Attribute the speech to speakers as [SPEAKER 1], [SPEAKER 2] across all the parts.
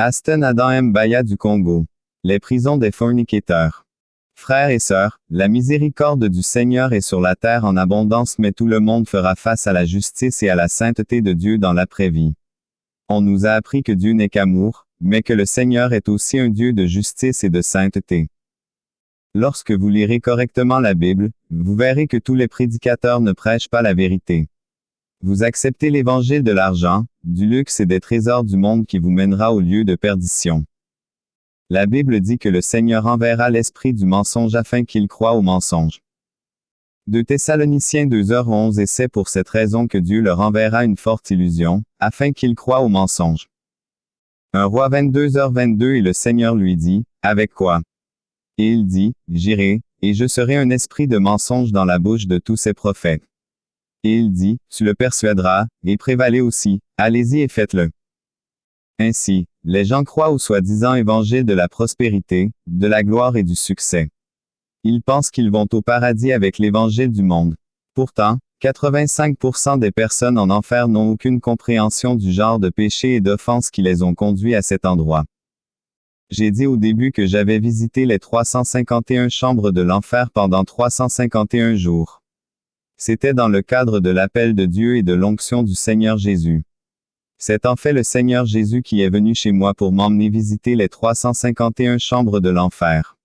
[SPEAKER 1] Aston Adam Mbaya du Congo. Les prisons des fornicateurs. Frères et sœurs, la miséricorde du Seigneur est sur la terre en abondance, mais tout le monde fera face à la justice et à la sainteté de Dieu dans l'après-vie. On nous a appris que Dieu n'est qu'amour, mais que le Seigneur est aussi un Dieu de justice et de sainteté. Lorsque vous lirez correctement la Bible, vous verrez que tous les prédicateurs ne prêchent pas la vérité. Vous acceptez l'évangile de l'argent, du luxe et des trésors du monde qui vous mènera au lieu de perdition. La Bible dit que le Seigneur enverra l'esprit du mensonge afin qu'il croie au mensonge. 2 Thessaloniciens 2h11. Et c'est pour cette raison que Dieu leur enverra une forte illusion, afin qu'ils croient au mensonge. 1 Roi 22h22. Et le Seigneur lui dit, avec quoi? Et il dit, j'irai, et je serai un esprit de mensonge dans la bouche de tous ces prophètes. Et il dit, tu le persuaderas, et prévalez aussi, allez-y et faites-le. Ainsi, les gens croient au soi-disant évangile de la prospérité, de la gloire et du succès. Ils pensent qu'ils vont au paradis avec l'évangile du monde. Pourtant, 85% des personnes en enfer n'ont aucune compréhension du genre de péché et d'offenses qui les ont conduits à cet endroit. J'ai dit au début que j'avais visité les 351 chambres de l'enfer pendant 351 jours. C'était dans le cadre de l'appel de Dieu et de l'onction du Seigneur Jésus. C'est en fait le Seigneur Jésus qui est venu chez moi pour m'emmener visiter les 351 chambres de l'enfer.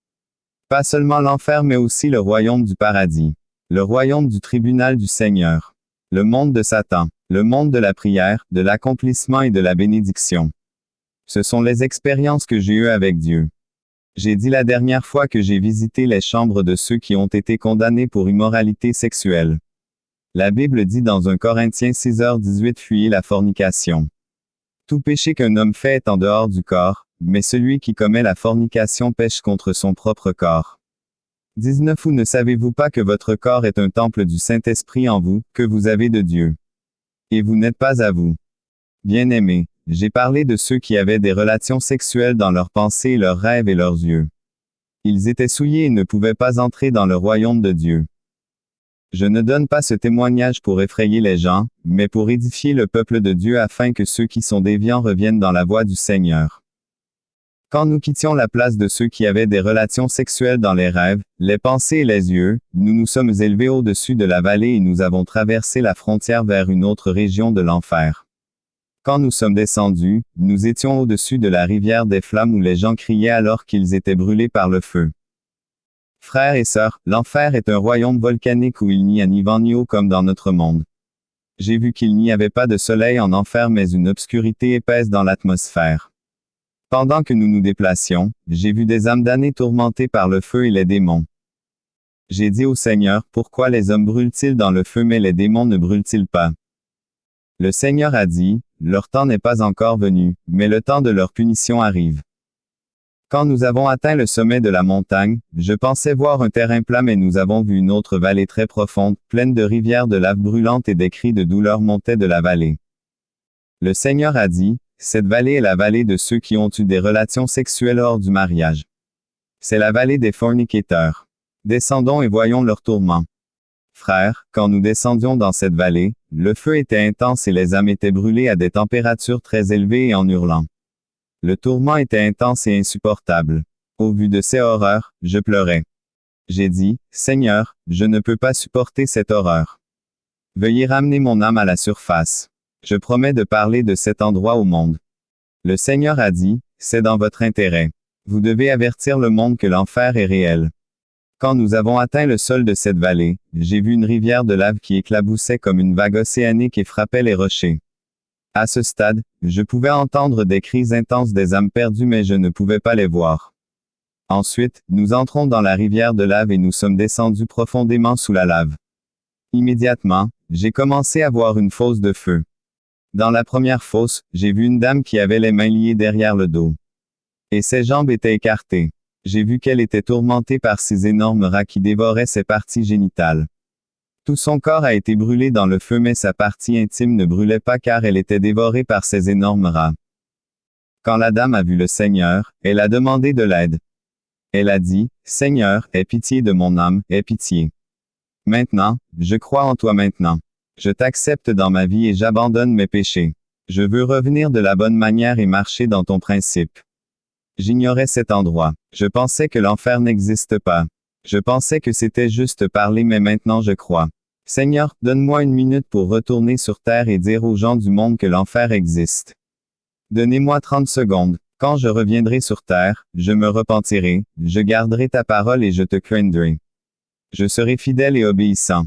[SPEAKER 1] Pas seulement l'enfer mais aussi le royaume du paradis. Le royaume du tribunal du Seigneur. Le monde de Satan. Le monde de la prière, de l'accomplissement et de la bénédiction. Ce sont les expériences que j'ai eues avec Dieu. J'ai dit la dernière fois que j'ai visité les chambres de ceux qui ont été condamnés pour immoralité sexuelle. La Bible dit dans 1 Corinthiens 6h18 fuyez la fornication. Tout péché qu'un homme fait est en dehors du corps, mais celui qui commet la fornication pêche contre son propre corps. 19 Ou ne savez-vous pas que votre corps est un temple du Saint-Esprit en vous, que vous avez de Dieu? Et vous n'êtes pas à vous. Bien-aimés, j'ai parlé de ceux qui avaient des relations sexuelles dans leurs pensées, leurs rêves et leurs yeux. Ils étaient souillés et ne pouvaient pas entrer dans le royaume de Dieu. Je ne donne pas ce témoignage pour effrayer les gens, mais pour édifier le peuple de Dieu afin que ceux qui sont déviants reviennent dans la voie du Seigneur. Quand nous quittions la place de ceux qui avaient des relations sexuelles dans les rêves, les pensées et les yeux, nous nous sommes élevés au-dessus de la vallée et nous avons traversé la frontière vers une autre région de l'enfer. Quand nous sommes descendus, nous étions au-dessus de la rivière des flammes où les gens criaient alors qu'ils étaient brûlés par le feu. Frères et sœurs, l'enfer est un royaume volcanique où il n'y a ni vent ni eau comme dans notre monde. J'ai vu qu'il n'y avait pas de soleil en enfer mais une obscurité épaisse dans l'atmosphère. Pendant que nous nous déplacions, j'ai vu des âmes damnées tourmentées par le feu et les démons. J'ai dit au Seigneur, pourquoi les hommes brûlent-ils dans le feu mais les démons ne brûlent-ils pas? Le Seigneur a dit, leur temps n'est pas encore venu, mais le temps de leur punition arrive. Quand nous avons atteint le sommet de la montagne, je pensais voir un terrain plat mais nous avons vu une autre vallée très profonde, pleine de rivières de lave brûlante et des cris de douleur montaient de la vallée. Le Seigneur a dit, cette vallée est la vallée de ceux qui ont eu des relations sexuelles hors du mariage. C'est la vallée des fornicateurs. Descendons et voyons leur tourment. Frères, quand nous descendions dans cette vallée, le feu était intense et les âmes étaient brûlées à des températures très élevées et en hurlant. Le tourment était intense et insupportable. Au vu de ces horreurs, je pleurais. J'ai dit, Seigneur, je ne peux pas supporter cette horreur. Veuillez ramener mon âme à la surface. Je promets de parler de cet endroit au monde. Le Seigneur a dit, c'est dans votre intérêt. Vous devez avertir le monde que l'enfer est réel. Quand nous avons atteint le sol de cette vallée, j'ai vu une rivière de lave qui éclaboussait comme une vague océanique et frappait les rochers. À ce stade, je pouvais entendre des cris intenses des âmes perdues mais je ne pouvais pas les voir. Ensuite, nous entrons dans la rivière de lave et nous sommes descendus profondément sous la lave. Immédiatement, j'ai commencé à voir une fosse de feu. Dans la première fosse, j'ai vu une dame qui avait les mains liées derrière le dos. Et ses jambes étaient écartées. J'ai vu qu'elle était tourmentée par ces énormes rats qui dévoraient ses parties génitales. Tout son corps a été brûlé dans le feu mais sa partie intime ne brûlait pas car elle était dévorée par ces énormes rats. Quand la dame a vu le Seigneur, elle a demandé de l'aide. Elle a dit, Seigneur, aie pitié de mon âme, aie pitié. Maintenant, je crois en toi maintenant. Je t'accepte dans ma vie et j'abandonne mes péchés. Je veux revenir de la bonne manière et marcher dans ton principe. J'ignorais cet endroit. Je pensais que l'enfer n'existe pas. Je pensais que c'était juste parler, mais maintenant je crois. Seigneur, donne-moi une minute pour retourner sur terre et dire aux gens du monde que l'enfer existe. Donnez-moi 30 secondes. Quand je reviendrai sur terre, je me repentirai, je garderai ta parole et je te craindrai. Je serai fidèle et obéissant.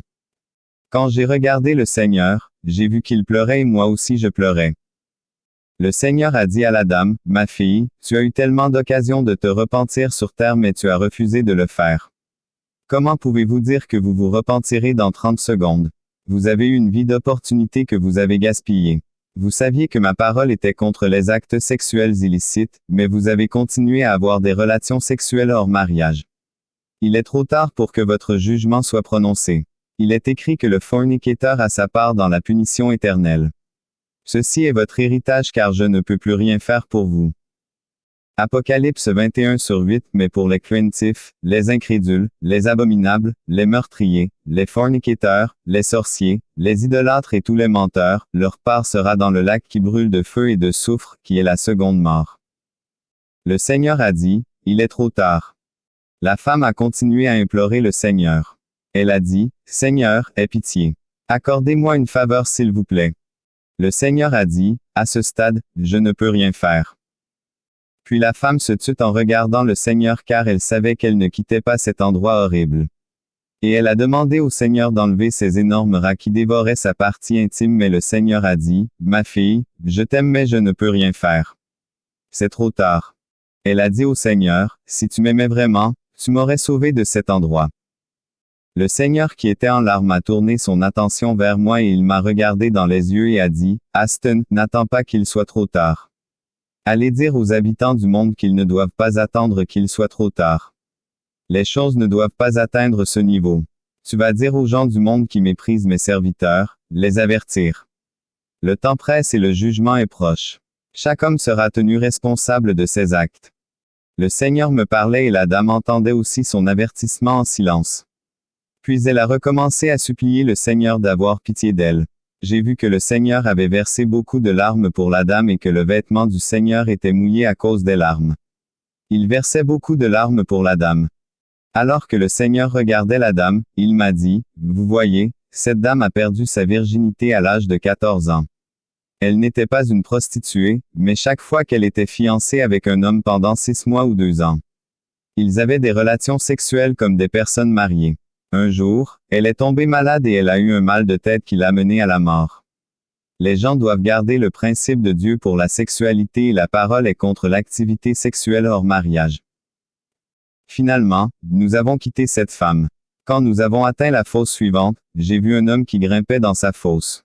[SPEAKER 1] Quand j'ai regardé le Seigneur, j'ai vu qu'il pleurait et moi aussi je pleurais. Le Seigneur a dit à la dame, « Ma fille, tu as eu tellement d'occasions de te repentir sur terre mais tu as refusé de le faire. Comment pouvez-vous dire que vous vous repentirez dans 30 secondes? Vous avez eu une vie d'opportunité que vous avez gaspillée. Vous saviez que ma parole était contre les actes sexuels illicites, mais vous avez continué à avoir des relations sexuelles hors mariage. Il est trop tard pour que votre jugement soit prononcé. Il est écrit que le fornicateur a sa part dans la punition éternelle. Ceci est votre héritage car je ne peux plus rien faire pour vous. Apocalypse 21/8 Mais pour les craintifs, les incrédules, les abominables, les meurtriers, les fornicateurs, les sorciers, les idolâtres et tous les menteurs, leur part sera dans le lac qui brûle de feu et de soufre, qui est la seconde mort. Le Seigneur a dit, il est trop tard. La femme a continué à implorer le Seigneur. Elle a dit, Seigneur, aie pitié. Accordez-moi une faveur s'il vous plaît. Le Seigneur a dit, à ce stade, je ne peux rien faire. Puis la femme se tut en regardant le Seigneur car elle savait qu'elle ne quittait pas cet endroit horrible. Et elle a demandé au Seigneur d'enlever ces énormes rats qui dévoraient sa partie intime mais le Seigneur a dit, ma fille, je t'aime mais je ne peux rien faire. C'est trop tard. Elle a dit au Seigneur, si tu m'aimais vraiment, tu m'aurais sauvé de cet endroit. Le Seigneur qui était en larmes a tourné son attention vers moi et il m'a regardé dans les yeux et a dit, Aston, n'attends pas qu'il soit trop tard. Allez dire aux habitants du monde qu'ils ne doivent pas attendre qu'il soit trop tard. Les choses ne doivent pas atteindre ce niveau. Tu vas dire aux gens du monde qui méprisent mes serviteurs, les avertir. Le temps presse et le jugement est proche. Chaque homme sera tenu responsable de ses actes. Le Seigneur me parlait et la dame entendait aussi son avertissement en silence. Puis elle a recommencé à supplier le Seigneur d'avoir pitié d'elle. J'ai vu que le Seigneur avait versé beaucoup de larmes pour la dame et que le vêtement du Seigneur était mouillé à cause des larmes. Il versait beaucoup de larmes pour la dame. Alors que le Seigneur regardait la dame, il m'a dit, « Vous voyez, cette dame a perdu sa virginité à l'âge de 14 ans. Elle n'était pas une prostituée, mais chaque fois qu'elle était fiancée avec un homme pendant 6 mois ou 2 ans. Ils avaient des relations sexuelles comme des personnes mariées. Un jour, elle est tombée malade et elle a eu un mal de tête qui l'a menée à la mort. Les gens doivent garder le principe de Dieu pour la sexualité et la parole est contre l'activité sexuelle hors mariage. Finalement, nous avons quitté cette femme. Quand nous avons atteint la fosse suivante, j'ai vu un homme qui grimpait dans sa fosse.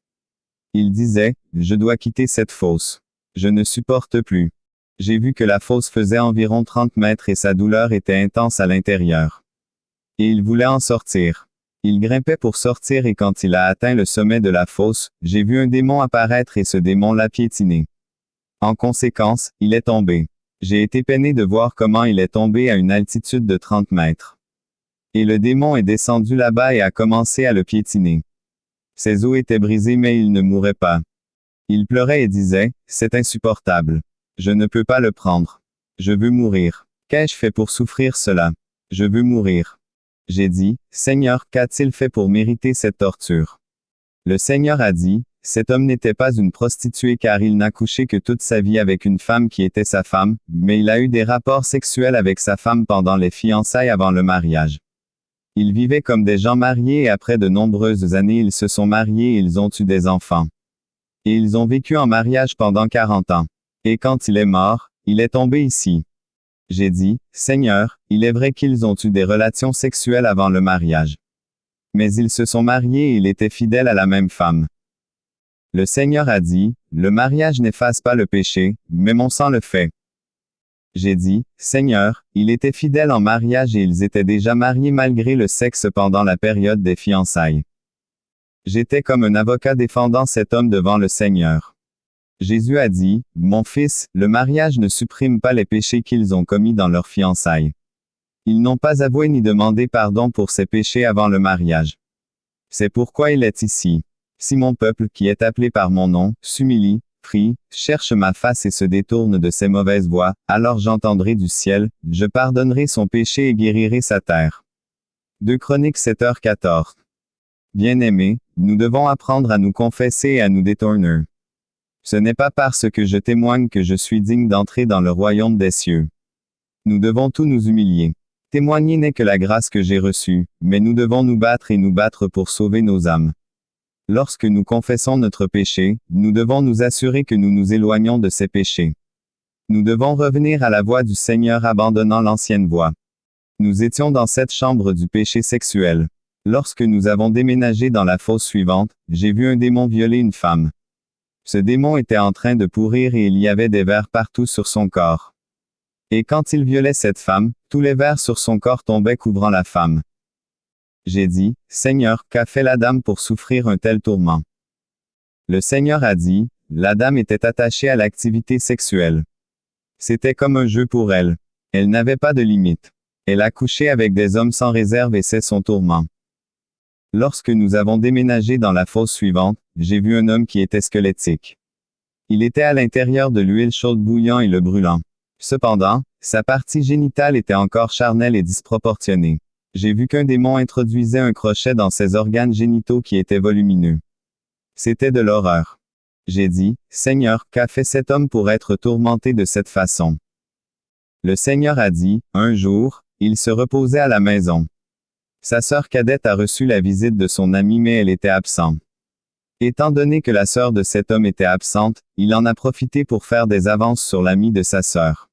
[SPEAKER 1] Il disait, je dois quitter cette fosse. Je ne supporte plus. J'ai vu que la fosse faisait environ 30 mètres et sa douleur était intense à l'intérieur. Et il voulait en sortir. Il grimpait pour sortir et quand il a atteint le sommet de la fosse, j'ai vu un démon apparaître et ce démon l'a piétiné. En conséquence, il est tombé. J'ai été peiné de voir comment il est tombé à une altitude de 30 mètres. Et le démon est descendu là-bas et a commencé à le piétiner. Ses os étaient brisés mais il ne mourait pas. Il pleurait et disait, c'est insupportable. Je ne peux pas le prendre. Je veux mourir. Qu'ai-je fait pour souffrir cela? Je veux mourir. J'ai dit, Seigneur, qu'a-t-il fait pour mériter cette torture? Le Seigneur a dit, cet homme n'était pas une prostituée car il n'a couché que toute sa vie avec une femme qui était sa femme, mais il a eu des rapports sexuels avec sa femme pendant les fiançailles avant le mariage. Ils vivaient comme des gens mariés et après de nombreuses années ils se sont mariés et ils ont eu des enfants. Et ils ont vécu en mariage pendant 40 ans. Et quand il est mort, il est tombé ici. J'ai dit, Seigneur, il est vrai qu'ils ont eu des relations sexuelles avant le mariage. Mais ils se sont mariés et il était fidèle à la même femme. Le Seigneur a dit, le mariage n'efface pas le péché, mais mon sang le fait. J'ai dit, Seigneur, il était fidèle en mariage et ils étaient déjà mariés malgré le sexe pendant la période des fiançailles. J'étais comme un avocat défendant cet homme devant le Seigneur. Jésus a dit, mon fils, le mariage ne supprime pas les péchés qu'ils ont commis dans leurs fiançailles. Ils n'ont pas avoué ni demandé pardon pour ces péchés avant le mariage. C'est pourquoi il est ici. Si mon peuple, qui est appelé par mon nom, s'humilie, prie, cherche ma face et se détourne de ses mauvaises voies, alors j'entendrai du ciel, je pardonnerai son péché et guérirai sa terre. 2 Chroniques 7h14. Bien-aimés, nous devons apprendre à nous confesser et à nous détourner. Ce n'est pas parce que je témoigne que je suis digne d'entrer dans le royaume des cieux. Nous devons tous nous humilier. Témoigner n'est que la grâce que j'ai reçue, mais nous devons nous battre pour sauver nos âmes. Lorsque nous confessons notre péché, nous devons nous assurer que nous nous éloignons de ces péchés. Nous devons revenir à la voie du Seigneur abandonnant l'ancienne voie. Nous étions dans cette chambre du péché sexuel. Lorsque nous avons déménagé dans la fosse suivante, j'ai vu un démon violer une femme. Ce démon était en train de pourrir et il y avait des vers partout sur son corps. Et quand il violait cette femme, tous les vers sur son corps tombaient couvrant la femme. J'ai dit, Seigneur, qu'a fait la dame pour souffrir un tel tourment? Le Seigneur a dit, la dame était attachée à l'activité sexuelle. C'était comme un jeu pour elle. Elle n'avait pas de limite. Elle a couché avec des hommes sans réserve et c'est son tourment. Lorsque nous avons déménagé dans la fosse suivante, j'ai vu un homme qui était squelettique. Il était à l'intérieur de l'huile chaude bouillant et le brûlant. Cependant, sa partie génitale était encore charnelle et disproportionnée. J'ai vu qu'un démon introduisait un crochet dans ses organes génitaux qui étaient volumineux. C'était de l'horreur. J'ai dit, Seigneur, qu'a fait cet homme pour être tourmenté de cette façon? Le Seigneur a dit, un jour, il se reposait à la maison. Sa sœur cadette a reçu la visite de son ami mais elle était absente. Étant donné que la sœur de cet homme était absente, il en a profité pour faire des avances sur l'ami de sa sœur.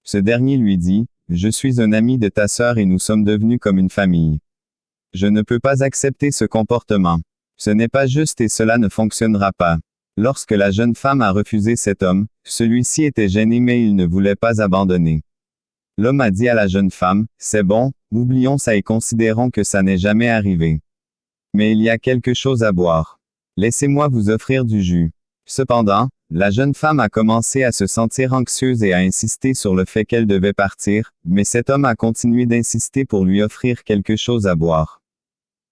[SPEAKER 1] Ce dernier lui dit, je suis un ami de ta sœur et nous sommes devenus comme une famille. Je ne peux pas accepter ce comportement. Ce n'est pas juste et cela ne fonctionnera pas. Lorsque la jeune femme a refusé cet homme, celui-ci était gêné mais il ne voulait pas abandonner. L'homme a dit à la jeune femme, c'est bon, oublions ça et considérons que ça n'est jamais arrivé. Mais il y a quelque chose à boire. Laissez-moi vous offrir du jus. Cependant, la jeune femme a commencé à se sentir anxieuse et à insister sur le fait qu'elle devait partir, mais cet homme a continué d'insister pour lui offrir quelque chose à boire.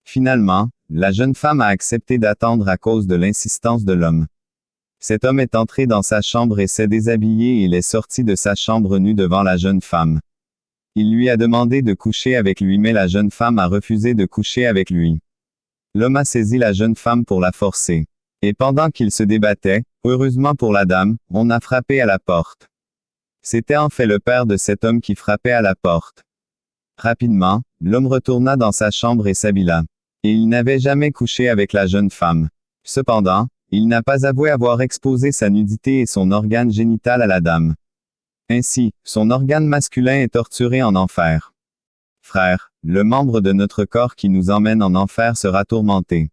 [SPEAKER 1] Finalement, la jeune femme a accepté d'attendre à cause de l'insistance de l'homme. Cet homme est entré dans sa chambre et s'est déshabillé et il est sorti de sa chambre nu devant la jeune femme. Il lui a demandé de coucher avec lui mais la jeune femme a refusé de coucher avec lui. L'homme a saisi la jeune femme pour la forcer. Et pendant qu'il se débattait, heureusement pour la dame, on a frappé à la porte. C'était en fait le père de cet homme qui frappait à la porte. Rapidement, l'homme retourna dans sa chambre et s'habilla. Et il n'avait jamais couché avec la jeune femme. Cependant, il n'a pas avoué avoir exposé sa nudité et son organe génital à la dame. Ainsi, son organe masculin est torturé en enfer. Frères, le membre de notre corps qui nous emmène en enfer sera tourmenté.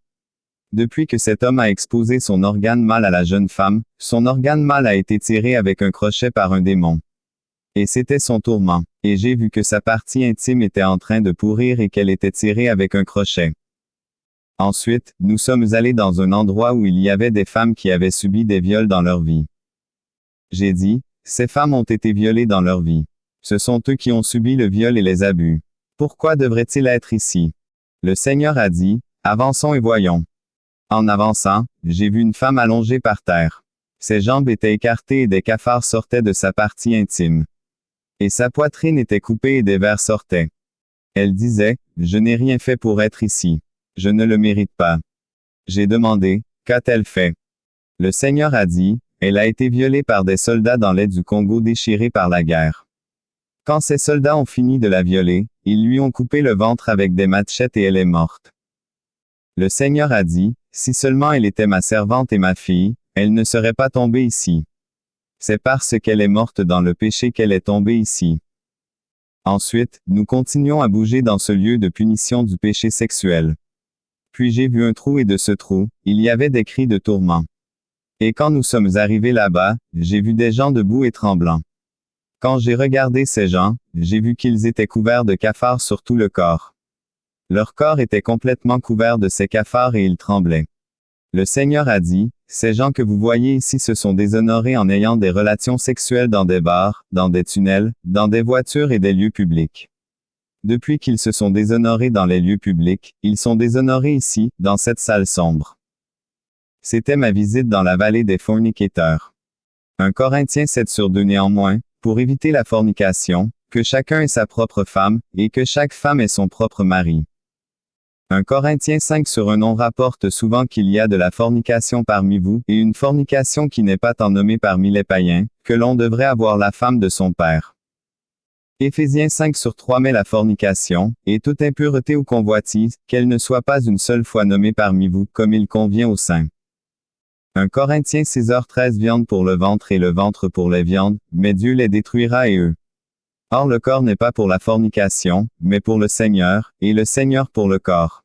[SPEAKER 1] Depuis que cet homme a exposé son organe mâle à la jeune femme, son organe mâle a été tiré avec un crochet par un démon. Et c'était son tourment. Et j'ai vu que sa partie intime était en train de pourrir et qu'elle était tirée avec un crochet. Ensuite, nous sommes allés dans un endroit où il y avait des femmes qui avaient subi des viols dans leur vie. J'ai dit, ces femmes ont été violées dans leur vie. Ce sont eux qui ont subi le viol et les abus. Pourquoi devraient-ils être ici? Le Seigneur a dit, avançons et voyons. En avançant, j'ai vu une femme allongée par terre. Ses jambes étaient écartées et des cafards sortaient de sa partie intime. Et sa poitrine était coupée et des vers sortaient. Elle disait, je n'ai rien fait pour être ici. Je ne le mérite pas. J'ai demandé, qu'a-t-elle fait? Le Seigneur a dit, elle a été violée par des soldats dans l'est du Congo déchirés par la guerre. Quand ces soldats ont fini de la violer, ils lui ont coupé le ventre avec des machettes et elle est morte. Le Seigneur a dit, si seulement elle était ma servante et ma fille, elle ne serait pas tombée ici. C'est parce qu'elle est morte dans le péché qu'elle est tombée ici. Ensuite, nous continuons à bouger dans ce lieu de punition du péché sexuel. Puis j'ai vu un trou et de ce trou, il y avait des cris de tourment. Et quand nous sommes arrivés là-bas, j'ai vu des gens debout et tremblants. Quand j'ai regardé ces gens, j'ai vu qu'ils étaient couverts de cafards sur tout le corps. Leur corps était complètement couvert de ces cafards et ils tremblaient. Le Seigneur a dit, ces gens que vous voyez ici se sont déshonorés en ayant des relations sexuelles dans des bars, dans des tunnels, dans des voitures et des lieux publics. Depuis qu'ils se sont déshonorés dans les lieux publics, ils sont déshonorés ici, dans cette salle sombre. C'était ma visite dans la vallée des fornicateurs. 1 Corinthiens 7/2 Néanmoins, pour éviter la fornication, que chacun ait sa propre femme, et que chaque femme ait son propre mari. 1 Corinthiens 5/1 On rapporte souvent qu'il y a de la fornication parmi vous, et une fornication qui n'est pas tant nommée parmi les païens, que l'on devrait avoir la femme de son père. Éphésiens 5/3 Mais la fornication, et toute impureté ou convoitise, qu'elle ne soit pas une seule fois nommée parmi vous, comme il convient aux saints. 1 Corinthiens 6/13 Viande pour le ventre et le ventre pour les viandes, mais Dieu les détruira et eux. Or le corps n'est pas pour la fornication, mais pour le Seigneur, et le Seigneur pour le corps.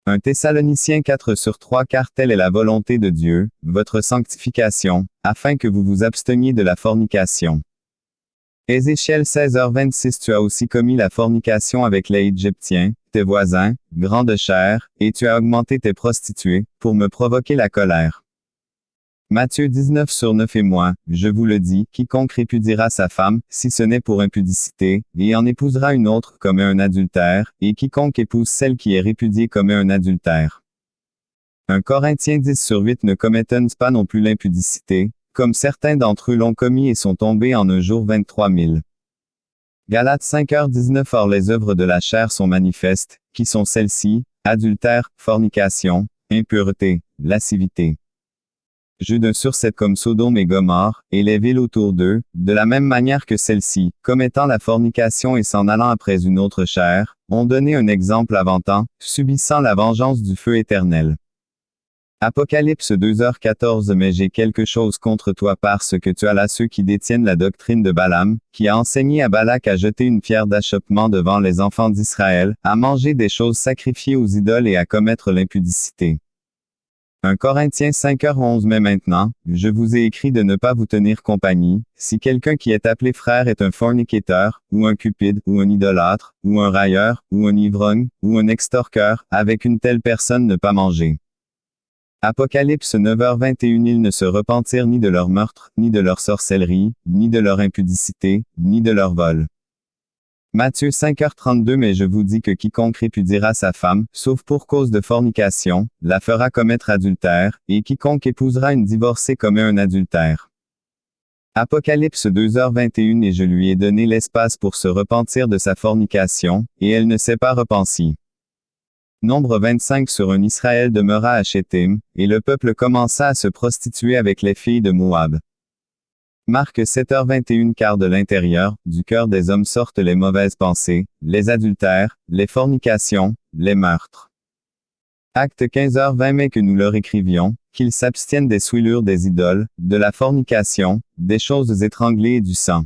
[SPEAKER 1] 1 Thessaloniciens 4/3 Car telle est la volonté de Dieu, votre sanctification, afin que vous vous absteniez de la fornication. Ézéchiel 16/26 Tu as aussi commis la fornication avec les Égyptiens, tes voisins, grands de chair, et tu as augmenté tes prostituées, pour me provoquer la colère. Matthieu 19/9 Et moi, je vous le dis, quiconque répudiera sa femme, si ce n'est pour impudicité, et en épousera une autre commet un adultère, et quiconque épouse celle qui est répudiée commet un adultère. 1 Corinthiens 10/8 Ne commettons pas non plus l'impudicité, comme certains d'entre eux l'ont commis et sont tombés en un jour 23 000. Galates 5/19 Or les œuvres de la chair sont manifestes, qui sont celles-ci, adultère, fornication, impureté, lascivité. Jeu d'un surset comme Sodome et Gomorrhe, et les villes autour d'eux, de la même manière que celles-ci, commettant la fornication et s'en allant après une autre chair, ont donné un exemple avant-temps, subissant la vengeance du feu éternel. Apocalypse 2h14 Mais j'ai quelque chose contre toi parce que tu as là ceux qui détiennent la doctrine de Balaam, qui a enseigné à Balak à jeter une pierre d'achoppement devant les enfants d'Israël, à manger des choses sacrifiées aux idoles et à commettre l'impudicité. 1 Corinthiens 5h11 Mais maintenant, je vous ai écrit de ne pas vous tenir compagnie, si quelqu'un qui est appelé frère est un fornicateur, ou un cupide, ou un idolâtre, ou un railleur, ou un ivrogne, ou un extorqueur, avec une telle personne ne pas manger. Apocalypse 9h21 Ils ne se repentirent ni de leur meurtre, ni de leur sorcellerie, ni de leur impudicité, ni de leur vol. Matthieu 5h32 Mais je vous dis que quiconque répudiera sa femme, sauf pour cause de fornication, la fera commettre adultère, et quiconque épousera une divorcée commet un adultère. Apocalypse 2h21 Et je lui ai donné l'espace pour se repentir de sa fornication, et elle ne s'est pas repentie. Nombre 25/1 Israël demeura à Shittim, et le peuple commença à se prostituer avec les filles de Moab. Marc 7h21 Car de l'intérieur, du cœur des hommes sortent les mauvaises pensées, les adultères, les fornications, les meurtres. Acte 15h20 Mais que nous leur écrivions, qu'ils s'abstiennent des souillures des idoles, de la fornication, des choses étranglées et du sang.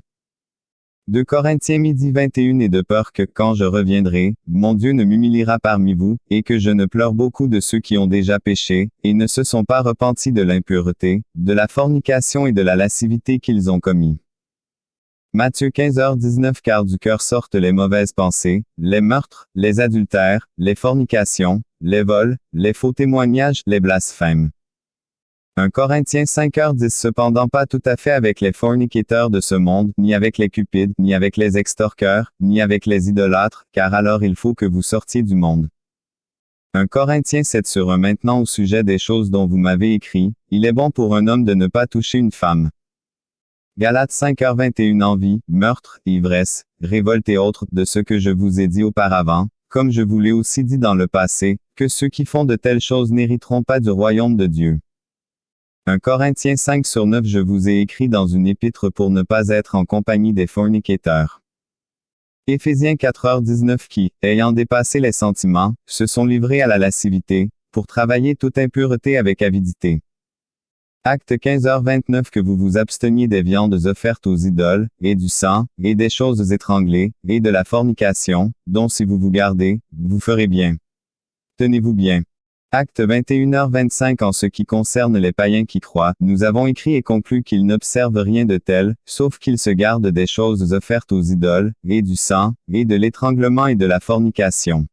[SPEAKER 1] 2 Corinthiens 12:21 Et de peur que, quand je reviendrai, mon Dieu ne m'humiliera parmi vous, et que je ne pleure beaucoup de ceux qui ont déjà péché, et ne se sont pas repentis de l'impureté, de la fornication et de la lascivité qu'ils ont commis. Matthieu 15h19 Car du cœur sortent les mauvaises pensées, les meurtres, les adultères, les fornications, les vols, les faux témoignages, les blasphèmes. 1 Corinthiens 5h10 Cependant pas tout à fait avec les fornicateurs de ce monde, ni avec les cupides, ni avec les extorqueurs, ni avec les idolâtres, car alors il faut que vous sortiez du monde. 1 Corinthiens 7/1 Maintenant au sujet des choses dont vous m'avez écrit, il est bon pour un homme de ne pas toucher une femme. Galates 5h21 Envie, meurtre, ivresse, révolte et autres, de ce que je vous ai dit auparavant, comme je vous l'ai aussi dit dans le passé, que ceux qui font de telles choses n'hériteront pas du royaume de Dieu. 1 Corinthiens 5/9 Je vous ai écrit dans une épître pour ne pas être en compagnie des fornicateurs. Éphésiens 4h19 Qui, ayant dépassé les sentiments, se sont livrés à la lascivité, pour travailler toute impureté avec avidité. Acte 15h29 Que vous vous absteniez des viandes offertes aux idoles, et du sang, et des choses étranglées, et de la fornication, dont si vous vous gardez, vous ferez bien. Tenez-vous bien. Acte 21h25 En ce qui concerne les païens qui croient, nous avons écrit et conclu qu'ils n'observent rien de tel, sauf qu'ils se gardent des choses offertes aux idoles, et du sang, et de l'étranglement et de la fornication.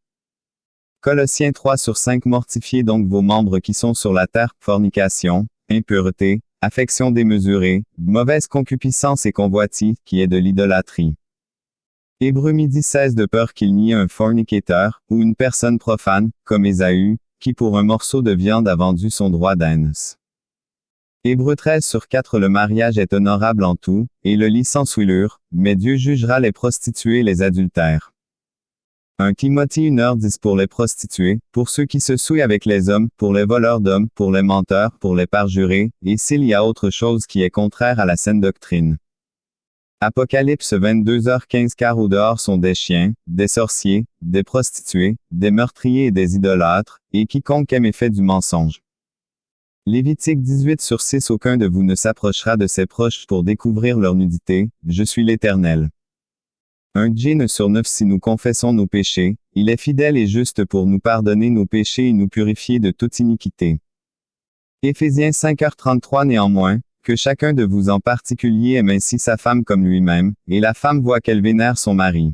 [SPEAKER 1] Colossiens 3/5 Mortifiez donc vos membres qui sont sur la terre, fornication, impureté, affection démesurée, mauvaise concupiscence et convoitise, qui est de l'idolâtrie. Hébreux 12:16 De peur qu'il n'y ait un fornicateur, ou une personne profane, comme Ésaü, qui pour un morceau de viande a vendu son droit d'aînesse. Hébreux 13/4 Le mariage est honorable en tout, et le lit sans souillure, mais Dieu jugera les prostituées et les adultères. 1 Timothée 1h10 Pour les prostituées, pour ceux qui se souillent avec les hommes, pour les voleurs d'hommes, pour les menteurs, pour les parjurés, et s'il y a autre chose qui est contraire à la saine doctrine. Apocalypse 22h15 Car au dehors sont des chiens, des sorciers, des prostituées, des meurtriers et des idolâtres, et quiconque aime et fait du mensonge. Lévitique 18/6 Aucun de vous ne s'approchera de ses proches pour découvrir leur nudité, je suis l'Éternel. 1 Jean 9 Si nous confessons nos péchés, il est fidèle et juste pour nous pardonner nos péchés et nous purifier de toute iniquité. Éphésiens 5h33 Néanmoins, que chacun de vous en particulier aime ainsi sa femme comme lui-même, et la femme voit qu'elle vénère son mari.